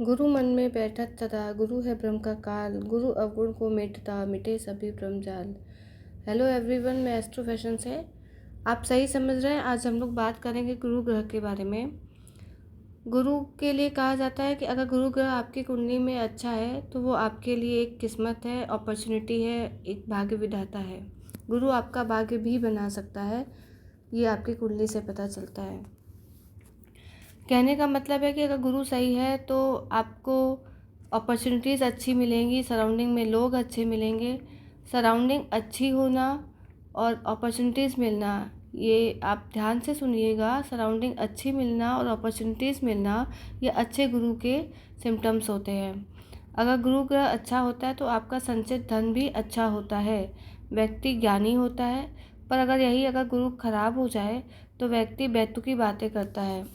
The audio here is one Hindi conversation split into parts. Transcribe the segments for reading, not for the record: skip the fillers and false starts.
गुरु मन में बैठत सदा, गुरु है ब्रह्म का काल, गुरु अवगुण को मिटता, मिटे सभी ब्रह्म जाल। हेलो एवरीवन, मैं एस्ट्रो फैशन से। आप सही समझ रहे हैं। आज हम लोग बात करेंगे गुरु ग्रह के बारे में। गुरु के लिए कहा जाता है कि अगर गुरु ग्रह आपकी कुंडली में अच्छा है तो वो आपके लिए एक किस्मत है, अपॉर्चुनिटी है, एक भाग्य विधाता है। गुरु आपका भाग्य भी बना सकता है, ये आपकी कुंडली से पता चलता है। कहने का मतलब है कि अगर गुरु सही है तो आपको अपॉर्चुनिटीज़ अच्छी मिलेंगी, सराउंडिंग में लोग अच्छे मिलेंगे। सराउंडिंग अच्छी होना और अपॉर्चुनिटीज़ मिलना, ये आप ध्यान से सुनिएगा। सराउंडिंग अच्छी मिलना और अपॉर्चुनिटीज़ मिलना, ये अच्छे गुरु के सिम्टम्स होते हैं। अगर गुरु ग्रह अच्छा होता है तो आपका संचित धन भी अच्छा होता है, व्यक्ति ज्ञानी होता है। पर अगर गुरु खराब हो जाए तो व्यक्ति बेतुकी बातें करता है।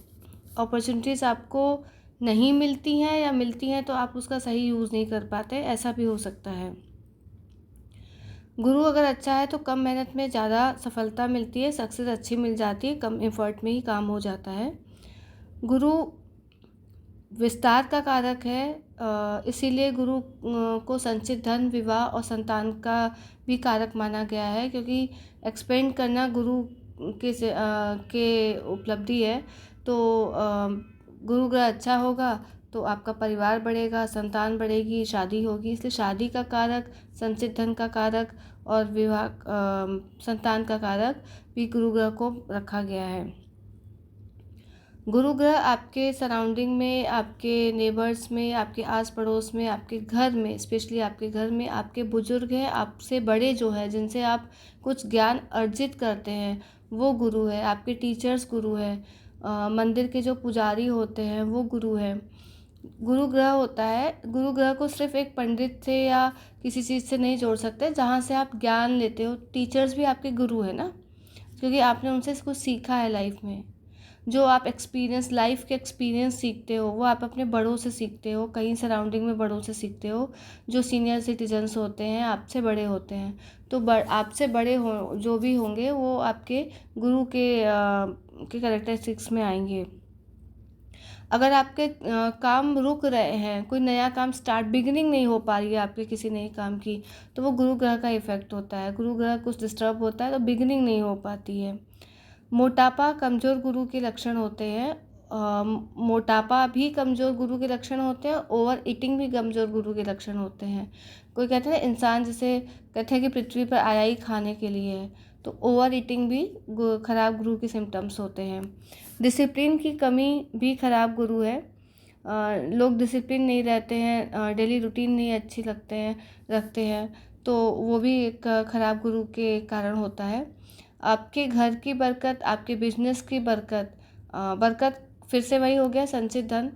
अपॉर्चुनिटीज़ आपको नहीं मिलती हैं या मिलती हैं तो आप उसका सही यूज़ नहीं कर पाते, ऐसा भी हो सकता है। गुरु अगर अच्छा है तो कम मेहनत में ज़्यादा सफलता मिलती है, सक्सेस अच्छी मिल जाती है, कम एफर्ट में ही काम हो जाता है। गुरु विस्तार का कारक है, इसीलिए गुरु को संचित धन, विवाह और संतान का भी कारक माना गया है, क्योंकि एक्सपेंड करना गुरु के उपलब्धि है। तो गुरु ग्रह अच्छा होगा तो आपका परिवार बढ़ेगा, संतान बढ़ेगी, शादी होगी। इसलिए शादी का कारक, संचित धन का कारक और विवाह संतान का कारक भी गुरु ग्रह को रखा गया है। गुरु ग्रह आपके सराउंडिंग में, आपके नेबर्स में, आपके आस पड़ोस में, आपके घर में, स्पेशली आपके घर में आपके बुजुर्ग हैं, आपसे बड़े जो है, जिनसे आप कुछ ज्ञान अर्जित करते हैं, वो गुरु है। आपके टीचर्स गुरु है। मंदिर के जो पुजारी होते हैं वो गुरु है। गुरु ग्रह होता है, गुरु ग्रह को सिर्फ एक पंडित से या किसी चीज़ से नहीं जोड़ सकते जहाँ से आप ज्ञान लेते हो। टीचर्स भी आपके गुरु है ना, क्योंकि आपने उनसे कुछ सीखा है लाइफ में। जो आप लाइफ के एक्सपीरियंस सीखते हो वो आप अपने बड़ों से सीखते हो, कहीं सराउंडिंग में बड़ों से सीखते हो। जो सीनियर सिटीजन्स होते हैं, आपसे बड़े होते हैं, तो आपसे बड़े हो जो भी होंगे वो आपके गुरु के कैरेक्टरिस्टिक्स में आएंगे। अगर आपके काम रुक रहे हैं, कोई नया काम बिगिनिंग नहीं हो पा रही है आपके किसी नए काम की, तो वो गुरु ग्रह का इफेक्ट होता है। गुरु ग्रह कुछ डिस्टर्ब होता है तो बिगिनिंग नहीं हो पाती है। मोटापा कमज़ोर गुरु के लक्षण होते हैं। मोटापा भी कमज़ोर गुरु के लक्षण होते हैं। ओवर ईटिंग भी कमज़ोर गुरु के लक्षण होते हैं। कोई कहते हैं ना, इंसान जैसे कहते हैं कि पृथ्वी पर आया ही खाने के लिए है, तो ओवर ईटिंग भी खराब गुरु के सिम्टम्स होते हैं। डिसिप्लिन की कमी भी खराब गुरु है। लोग डिसिप्लिन नहीं रहते हैं, डेली रूटीन नहीं अच्छी रखते हैं, तो वो भी एक खराब गुरु के कारण होता है। आपके घर की बरकत, आपके बिजनेस की बरकत, बरकत फिर से वही हो गया, संचित धन।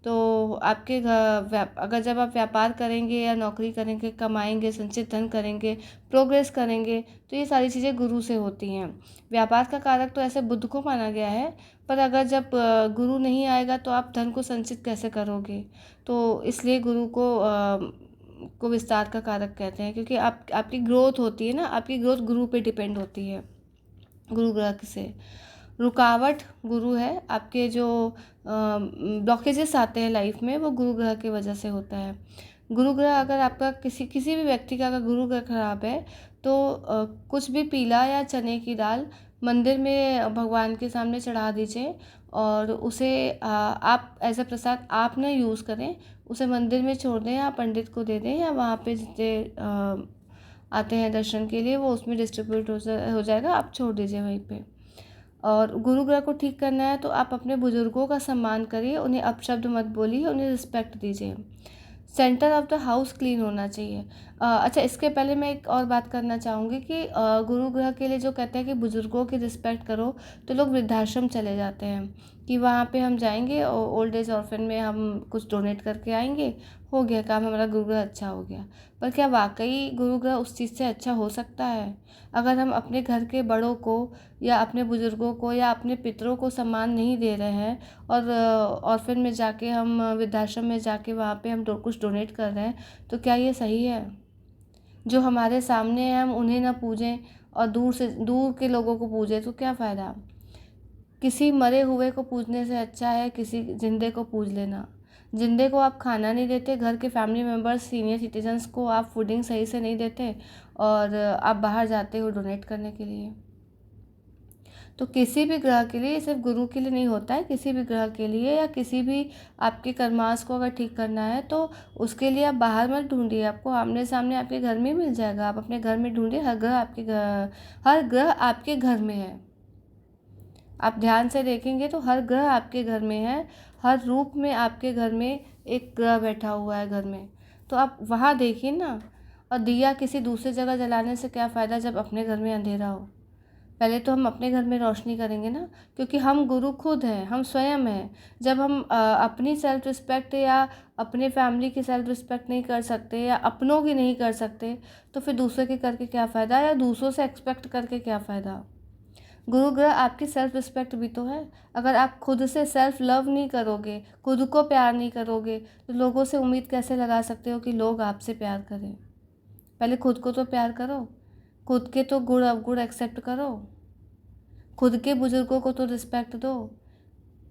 तो आपके अगर जब आप व्यापार करेंगे या नौकरी करेंगे, कमाएंगे, संचित धन करेंगे, प्रोग्रेस करेंगे, तो ये सारी चीज़ें गुरु से होती हैं। व्यापार का कारक तो ऐसे बुध को माना गया है, पर अगर जब गुरु नहीं आएगा तो आप धन को संचित कैसे करोगे। तो इसलिए गुरु को विस्तार का कारक कहते हैं, क्योंकि आपकी ग्रोथ होती है ना, आपकी ग्रोथ गुरु पे डिपेंड होती है। गुरु ग्रह से रुकावट गुरु है। आपके जो ब्लॉकेजेस आते हैं लाइफ में, वो गुरु ग्रह की वजह से होता है। गुरु ग्रह अगर आपका किसी भी व्यक्ति का अगर गुरु ग्रह खराब है तो कुछ भी पीला या चने की दाल मंदिर में भगवान के सामने चढ़ा दीजिए, और उसे आप एज अ प्रसाद आप ना यूज़ करें, उसे मंदिर में छोड़ दें या पंडित को दे दें, या वहाँ पे जितने आते हैं दर्शन के लिए वो उसमें डिस्ट्रीब्यूट हो जाएगा, आप छोड़ दीजिए वहीं पे। और गुरु ग्रह को ठीक करना है तो आप अपने बुजुर्गों का सम्मान करिए, उन्हें अपशब्द मत बोलिए, उन्हें रिस्पेक्ट दीजिए। Centre of the house clean होना चाहिए। अच्छा, इसके पहले मैं एक और बात करना चाहूँगी कि गुरु ग्रह के लिए जो कहते हैं कि बुजुर्गों की रिस्पेक्ट करो, तो लोग वृद्धाश्रम चले जाते हैं कि वहाँ पे हम जाएंगे और ओल्ड एज ऑर्फन में हम कुछ डोनेट करके आएंगे, हो गया काम, हमारा गुरु ग्रह अच्छा हो गया। पर क्या वाकई गुरु ग्रह उस चीज़ से अच्छा हो सकता है? अगर हम अपने घर के बड़ों को या अपने बुजुर्गों को या अपने पितरों को सम्मान नहीं दे रहे हैं, और ऑर्फन में जाके हम, वृद्धाश्रम में जाके वहाँ पे हम कुछ डोनेट कर रहे हैं, तो क्या ये सही है? जो हमारे सामने हैं हम उन्हें ना पूजें और दूर के लोगों को पूजें, तो क्या फ़ायदा? किसी मरे हुए को पूजने से अच्छा है किसी जिंदे को पूज लेना। जिंदे को आप खाना नहीं देते, घर के फैमिली मेम्बर्स सीनियर सिटीजन्स को आप फूडिंग सही से नहीं देते, और आप बाहर जाते हो डोनेट करने के लिए। तो किसी भी ग्रह के लिए, सिर्फ गुरु के लिए नहीं होता है, किसी भी ग्रह के लिए या किसी भी आपके कर्मास को अगर ठीक करना है तो उसके लिए आप बाहर मत ढूंढिए, आपको आमने सामने आपके घर में मिल जाएगा। आप अपने घर में ढूंढिए, हर ग्रह आपके घर में है। आप ध्यान से देखेंगे तो हर ग्रह आपके घर में है, हर रूप में आपके घर में एक ग्रह बैठा हुआ है घर में। तो आप वहाँ देखिए ना। और दिया किसी दूसरी जगह जलाने से क्या फ़ायदा जब अपने घर में अंधेरा हो। पहले तो हम अपने घर में रोशनी करेंगे ना, क्योंकि हम गुरु खुद हैं, हम स्वयं हैं। जब हम अपनी सेल्फ रिस्पेक्ट या अपने फैमिली की सेल्फ रिस्पेक्ट नहीं कर सकते या अपनों की नहीं कर सकते, तो फिर दूसरे की करके क्या फ़ायदा, या दूसरों से एक्सपेक्ट करके क्या फ़ायदा। गुरु ग्रह आपकी सेल्फ रिस्पेक्ट भी तो है। अगर आप खुद से सेल्फ लव नहीं करोगे, खुद को प्यार नहीं करोगे, तो लोगों से उम्मीद कैसे लगा सकते हो कि लोग आपसे प्यार करें। पहले खुद को तो प्यार करो, खुद के तो गुण अवगुण एक्सेप्ट करो, खुद के बुजुर्गों को तो रिस्पेक्ट दो।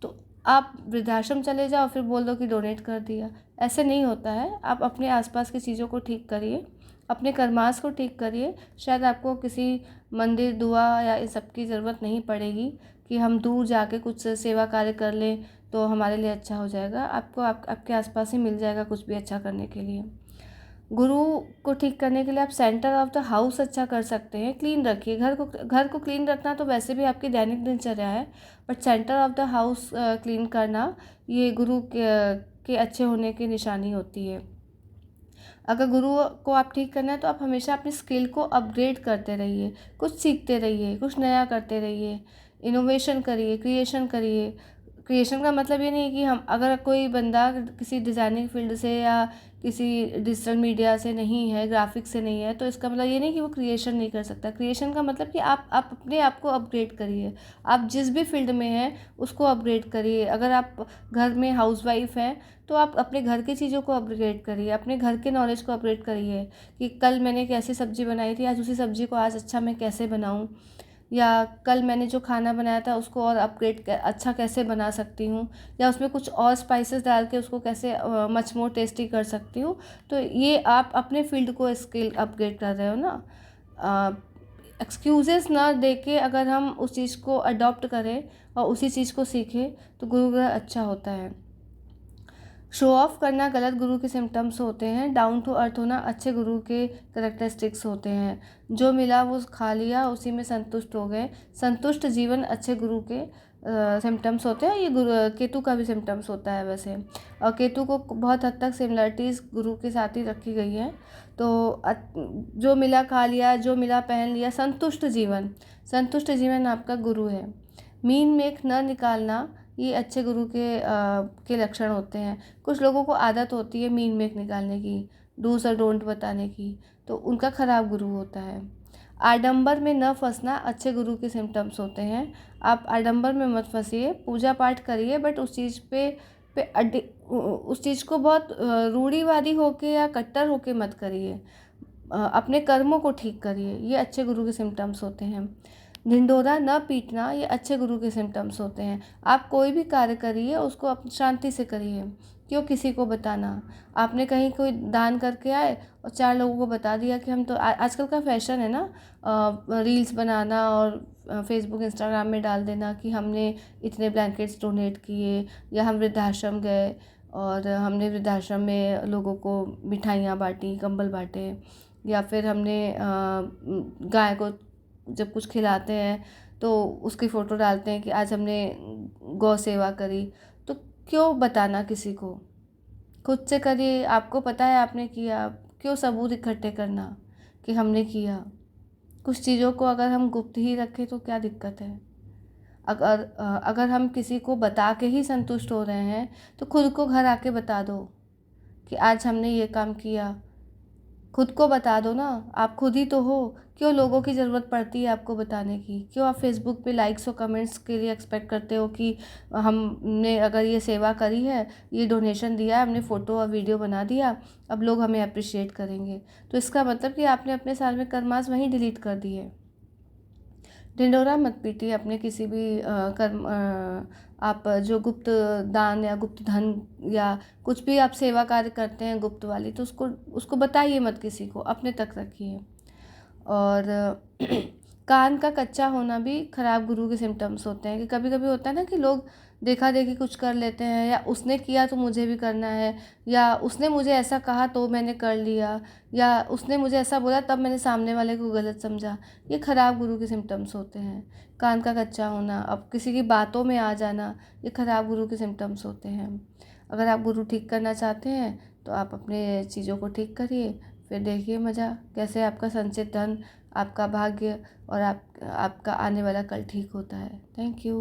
तो आप वृद्धाश्रम चले जाओ फिर बोल दो कि डोनेट कर दिया, ऐसे नहीं होता है। आप अपने आसपास की चीज़ों को ठीक करिए, अपने कर्मास को ठीक करिए। शायद आपको किसी मंदिर, दुआ या इस सब की ज़रूरत नहीं पड़ेगी कि हम दूर जाके कुछ सेवा कार्य कर लें तो हमारे लिए अच्छा हो जाएगा। आपको आपके आसपास ही मिल जाएगा कुछ भी अच्छा करने के लिए। गुरु को ठीक करने के लिए आप सेंटर ऑफ द हाउस अच्छा कर सकते हैं। क्लीन रखिए घर को क्लीन रखना तो वैसे भी आपकी दैनिक दिनचर्या है, but centre of the house clean करना ये गुरु के अच्छे होने की निशानी होती है। अगर गुरु को आप ठीक करना है तो आप हमेशा अपनी स्किल को अपग्रेड करते रहिए, कुछ सीखते रहिए, कुछ नया करते रहिए, इनोवेशन करिए, क्रिएशन करिए। क्रिएशन का मतलब ये नहीं कि हम, अगर कोई बंदा किसी डिज़ाइनिंग फील्ड से या किसी डिजिटल मीडिया से नहीं है, ग्राफिक्स से नहीं है, तो इसका मतलब ये नहीं कि वो क्रिएशन नहीं कर सकता। क्रिएशन का मतलब कि आप अपने आप को अपग्रेड करिए। आप जिस भी फील्ड में हैं उसको अपग्रेड करिए। अगर आप घर में हाउसवाइफ हैं तो आप अपने घर की चीज़ों को अपग्रेड करिए, अपने घर के नॉलेज को अपग्रेड करिए कि कल मैंने कैसी सब्ज़ी बनाई थी, आज उसी सब्ज़ी को आज अच्छा मैं कैसे बनाऊं, या कल मैंने जो खाना बनाया था उसको और अपग्रेड अच्छा कैसे बना सकती हूँ, या उसमें कुछ और स्पाइसेस डाल के उसको कैसे मच मोर टेस्टी कर सकती हूँ। तो ये आप अपने फील्ड को स्किल अपग्रेड कर रहे हो ना। एक्सक्यूज़ेस ना देके अगर हम उस चीज़ को अडॉप्ट करें और उसी चीज़ को सीखें तो गुरु ग्रह अच्छा होता है। शो ऑफ करना गलत गुरु के सिम्टम्स होते हैं। डाउन टू अर्थ होना अच्छे गुरु के करेक्टरिस्टिक्स होते हैं। जो मिला वो खा लिया, उसी में संतुष्ट हो गए। संतुष्ट जीवन अच्छे गुरु के सिम्टम्स होते हैं। ये गुरु केतु का भी सिम्टम्स होता है वैसे, और केतु को बहुत हद तक सिमिलरिटीज़ गुरु के साथ ही रखी गई है। तो जो मिला खा लिया, जो मिला पहन लिया, संतुष्ट जीवन आपका गुरु है। मीन मेख न निकालना, ये अच्छे गुरु के लक्षण होते हैं। कुछ लोगों को आदत होती है मीन मेक निकालने की, डूज और डोंट बताने की, तो उनका खराब गुरु होता है। आडंबर में न फंसना अच्छे गुरु के सिम्टम्स होते हैं। आप आडंबर में मत फंसिए, पूजा पाठ करिए, बट उस चीज़ उस चीज़ को बहुत रूढ़िवादी होके या कट्टर होके मत करिए। अपने कर्मों को ठीक करिए, ये अच्छे गुरु के सिम्टम्स होते हैं। ढिंढोरा न पीटना, ये अच्छे गुरु के सिम्टम्स होते हैं। आप कोई भी कार्य करिए उसको शांति से करिए, क्यों किसी को बताना। आपने कहीं कोई दान करके आए और 4 लोगों को बता दिया कि हम तो आजकल का फैशन है ना, रील्स बनाना और फेसबुक इंस्टाग्राम में डाल देना कि हमने इतने ब्लैंकेट्स डोनेट किए, या हम वृद्धाश्रम गए और हमने वृद्धाश्रम में लोगों को मिठाइयाँ बाँटी, कंबल बाँटे, या फिर हमने गाय को जब कुछ खिलाते हैं तो उसकी फ़ोटो डालते हैं कि आज हमने गौ सेवा करी। तो क्यों बताना किसी को, खुद से करिए। आपको पता है आपने किया, क्यों सबूत इकट्ठे करना कि हमने किया। कुछ चीज़ों को अगर हम गुप्त ही रखें तो क्या दिक्कत है। अगर हम किसी को बता के ही संतुष्ट हो रहे हैं तो खुद को घर आके बता दो कि आज हमने ये काम किया। खुद को बता दो ना, आप खुद ही तो हो। क्यों लोगों की ज़रूरत पड़ती है आपको बताने की। क्यों आप फेसबुक पे लाइक्स और कमेंट्स के लिए एक्सपेक्ट करते हो कि हमने अगर ये सेवा करी है, ये डोनेशन दिया है, हमने फ़ोटो और वीडियो बना दिया, अब लोग हमें अप्रिशिएट करेंगे। तो इसका मतलब कि आपने अपने साल में कर्मास वहीं डिलीट कर दिए। ढिंढोरा मत पीटिए अपने किसी भी कर्म आप जो गुप्त दान या गुप्त धन या कुछ भी आप सेवा कार्य करते हैं गुप्त वाली, तो उसको उसको बताइए मत किसी को, अपने तक रखिए। और कान का कच्चा होना भी खराब गुरु के सिम्टम्स होते हैं, कि कभी कभी होता है ना कि लोग देखा देखी कुछ कर लेते हैं, या उसने किया तो मुझे भी करना है, या उसने मुझे ऐसा कहा तो मैंने कर लिया, या उसने मुझे ऐसा बोला तब मैंने सामने वाले को गलत समझा। ये खराब गुरु के सिम्टम्स होते हैं। कान का कच्चा होना, अब किसी की बातों में आ जाना, ये खराब गुरु के सिम्टम्स होते हैं। अगर आप गुरु ठीक करना चाहते हैं तो आप अपने चीज़ों को ठीक करिए, फिर देखिए मज़ा कैसे आपका संचित धन, आपका भाग्य और आपका आने वाला कल ठीक होता है। Thank you.